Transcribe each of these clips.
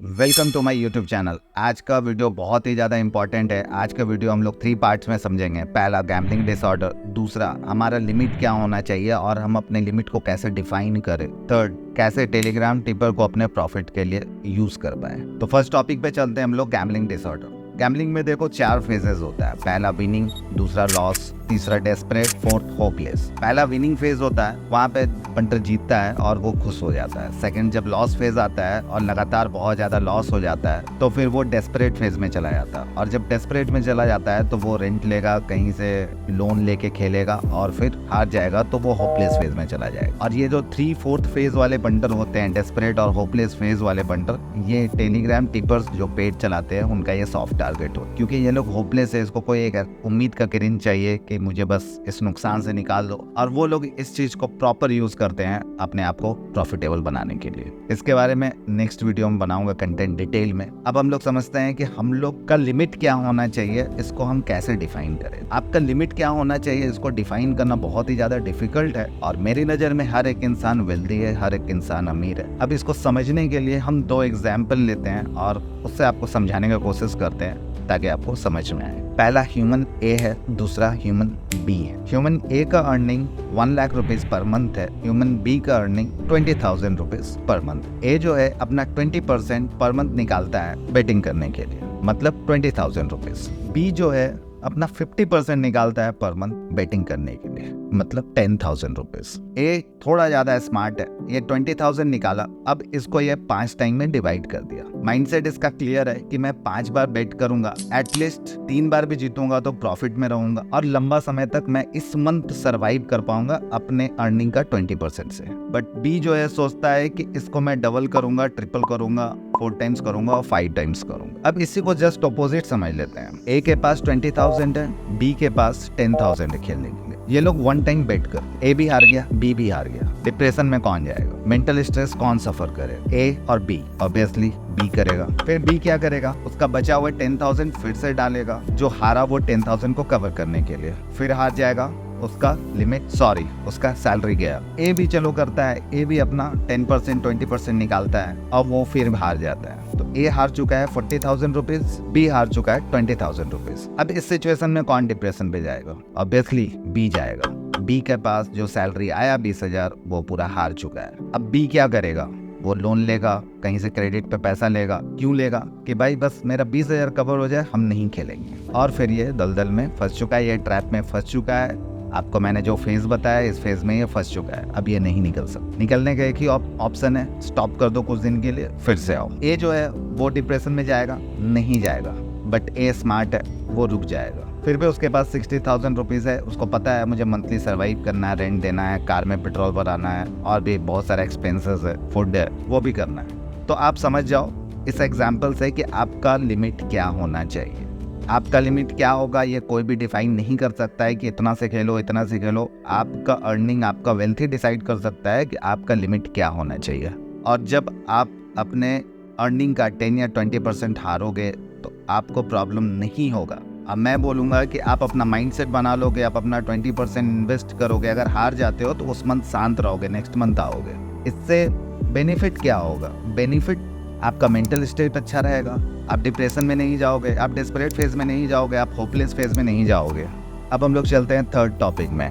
Welcome to my YouTube channel. आज का video बहुत ही ज़्यादा इंपॉर्टेंट है। आज का वीडियो हम लोग 3 पार्ट्स में समझेंगे। पहला गैम्बलिंग डिसऑर्डर, दूसरा हमारा लिमिट क्या होना चाहिए और हम अपने लिमिट को कैसे डिफाइन करें, थर्ड कैसे टेलीग्राम टिपर को अपने प्रॉफिट के लिए यूज कर पाए। तो फर्स्ट टॉपिक पे चलते हैं हम लोग, गैम्बलिंग डिसऑर्डर। गैम्बलिंग में देखो 4 फेजेस होता है। पहला विनिंग, दूसरा लॉस, तीसरा डेस्परेट, फोर्थ होपलेस। पहला विनिंग फेज होता है, वहाँ पे पंटर जीतता है और वो खुश हो जाता है। सेकंड जब लॉस फेज आता है और लगातार बहुत ज़्यादा लॉस हो जाता है तो फिर वो डेस्परेट फेज में चला जाता है, और जब डेस्परेट में चला जाता है तो वो रेंट लेगा, कहीं से लोन लेके खेलेगा और फिर हार जाएगा तो वो होपलेस फेज में चला जाएगा। और ये जो 3/4 फेज वाले बंटर होते हैं, डेस्परेट और होपलेस फेज वाले बंटर, ये टेलीग्राम टिपर्स जो पेज चलाते हैं उनका ये सॉफ्ट टारगेट हो, क्योंकि ये लोग होपलेस है, इसको कोई एक उम्मीद का किरण चाहिए कि मुझे बस इस नुकसान से निकाल दो, और वो लोग इस चीज को प्रॉपर यूज करते हैं अपने आप को प्रॉफिटेबल बनाने के लिए। इसके बारे में नेक्स्ट वीडियो में बनाऊंगा कंटेंट डिटेल में। अब हम लोग समझते हैं कि हम लोग का लिमिट क्या होना चाहिए, इसको हम कैसे डिफाइन करें। आपका लिमिट क्या होना चाहिए, इसको डिफाइन करना बहुत ही ज्यादा डिफिकल्ट है, और मेरी नजर में हर एक इंसान वेल्दी है, हर एक इंसान अमीर है। अब इसको समझने के लिए हम 2 एग्जाम्पल लेते हैं और उससे आपको समझाने की कोशिश करते हैं ताकि आपको समझ में आए। पहला ह्यूमन ए है, दूसरा ह्यूमन बी है। ह्यूमन ए का earning 1 lakh rupees per month है, ह्यूमन बी का अर्निंग 20,000 रुपीज पर मंथ। ए जो है अपना 20% पर मंथ निकालता है बेटिंग करने के लिए, मतलब 20,000 रुपीज। बी जो है अपना 50% निकालता है पर मंथ बेटिंग करने के लिए, मतलब 10,000 रुपीज। ए थोड़ा ज्यादा स्मार्ट है, ये 20,000 निकाला, अब इसको ये 5 टाइम में डिवाइड कर दिया। माइंडसेट इसका क्लियर है कि मैं 5 बार बेट करूंगा, एटलीस्ट 3 बार भी जीतूंगा तो प्रॉफिट में रहूंगा, और लंबा समय तक मैं इस मंथ सरवाइव कर पाऊंगा अपने अर्निंग का 20% से। बट बी जो है सोचता है कि इसको मैं डबल करूंगा, ट्रिपल करूंगा, 4 टाइम्स करूंगा और 5 टाइम्स करूंगा। अब इसी को जस्ट ऑपोजिट समझ लेते हैं। ए के पास 20,000 है, बी के पास 10,000 है खेलने के लिए। ये लोग 1 टाइम बेट कर, ए भी हार गया, बी भी हार गया। डिप्रेशन में कौन जाएगा, मेंटल स्ट्रेस कौन सफर करे, ए और बी? ऑब्वियसली बी करेगा। फिर बी क्या करेगा, उसका बचा हुआ 10,000 फिर से डालेगा, जो हारा वो 10,000 को कवर करने के लिए। फिर हार जाएगा, उसका लिमिट उसका सैलरी गया। ए भी चलो करता है, ए भी अपना 10% 20% निकालता है, अब वो फिर हार जाता है। तो ए हार चुका है 40,000 रुपीज, बी हार चुका है 20,000 रुपीज। अब इस सिचुएशन में कौन डिप्रेशन पे जाएगा? ऑब्वियसली बी जाएगा। बी के पास जो सैलरी आया 20,000 वो पूरा हार चुका है। अब बी क्या करेगा, वो लोन लेगा, कहीं से क्रेडिट पे पैसा लेगा। क्यों लेगा? कि भाई बस मेरा 20,000 कवर हो जाए, हम नहीं खेलेंगे। और फिर ये दलदल में फंस चुका है, ये ट्रैप में फंस चुका है। आपको मैंने जो फेज बताया, इस फेज में ये फंस चुका है। अब ये नहीं निकल सकता। निकलने का एक ही ऑप्शन है, स्टॉप कर दो कुछ दिन के लिए, फिर से आओ। ए जो है वो डिप्रेशन में जाएगा? नहीं जाएगा, बट ए स्मार्ट है, वो रुक जाएगा। फिर भी उसके पास 60,000 रुपीज है, उसको पता है मुझे मंथली सर्वाइव करना है, रेंट देना है, कार में पेट्रोल भराना है, और भी बहुत सारे एक्सपेंसेस है, फूड है, वो भी करना है। तो आप समझ जाओ इस एग्जाम्पल से कि आपका लिमिट क्या होना चाहिए। आपका लिमिट क्या होगा ये कोई भी डिफाइन नहीं कर सकता है कि इतना से खेलो, इतना से खेलो। आपका अर्निंग, आपका वेल्थ ही डिसाइड कर सकता है कि आपका लिमिट क्या होना चाहिए। और जब आप अपने अर्निंग का 10 या 20% हारोगे तो आपको प्रॉब्लम नहीं होगा। अब मैं बोलूँगा कि आप अपना माइंडसेट बना लोगे, आप अपना 20% इन्वेस्ट करोगे, अगर हार जाते हो तो उस मंथ शांत रहोगे, नेक्स्ट मंथ आओगे। इससे बेनिफिट क्या होगा? बेनिफिट आपका मेंटल स्टेट अच्छा रहेगा, आप डिप्रेशन में नहीं जाओगे, आप डेस्परेट फेज में नहीं जाओगे, आप होपलेस फेज में नहीं जाओगे। अब हम लोग चलते हैं थर्ड टॉपिक में,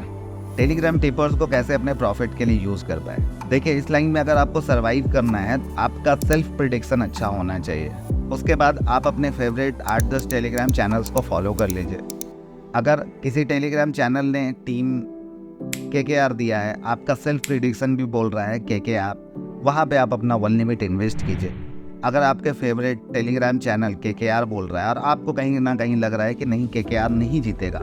टेलीग्राम टिपर्स को कैसे अपने प्रॉफिट के लिए यूज कर पाए। देखिए, इस लाइन में अगर आपको सरवाइव करना है, आपका सेल्फ प्रिडिक्शन अच्छा होना चाहिए। उसके बाद आप अपने फेवरेट 8-10 टेलीग्राम चैनल्स को फॉलो कर लीजिए। अगर किसी टेलीग्राम चैनल ने टीम KKR दिया है, आपका सेल्फ प्रिडिक्शन भी बोल रहा है KKR, वहाँ पे आप अपना 1 लिमिट इन्वेस्ट कीजिए। अगर आपके फेवरेट टेलीग्राम चैनल KKR बोल रहा है और आपको कहीं ना कहीं लग रहा है कि नहीं KKR नहीं जीतेगा,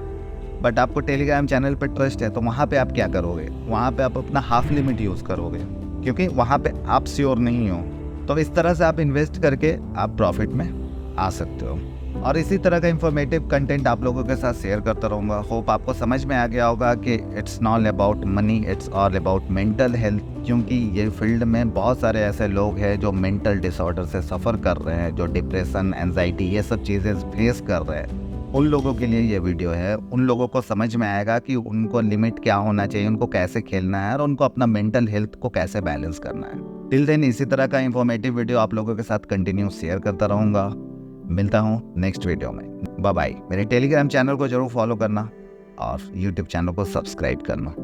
बट आपको टेलीग्राम चैनल पर ट्रस्ट है, तो वहाँ पे आप क्या करोगे? वहाँ पे आप अपना हाफ लिमिट यूज़ करोगे, क्योंकि वहाँ पे आप श्योर नहीं हो। तो इस तरह से आप इन्वेस्ट करके आप प्रॉफिट में आ सकते हो। और इसी तरह का इंफॉर्मेटिव कंटेंट आप लोगों के साथ शेयर करता रहूँगा। होप आपको समझ में आ गया होगा कि it's not about money, it's all about mental health, क्योंकि ये फील्ड में बहुत सारे ऐसे लोग हैं जो मेंटल डिसऑर्डर से सफ़र कर रहे हैं, जो डिप्रेशन, एंजाइटी, ये सब चीज़ें फेस कर रहे हैं। उन लोगों के लिए ये वीडियो है। उन लोगों को समझ में आएगा कि उनको लिमिट क्या होना चाहिए, उनको कैसे खेलना है और उनको अपना मेंटल हेल्थ को कैसे बैलेंस करना है। टिल देन इसी तरह का इंफॉर्मेटिव वीडियो आप लोगों के साथ कंटिन्यू शेयर करता रहूँगा। मिलता हूँ नेक्स्ट वीडियो में। Bye bye. मेरे टेलीग्राम चैनल को जरूर फॉलो करना और यूट्यूब चैनल को सब्सक्राइब करना।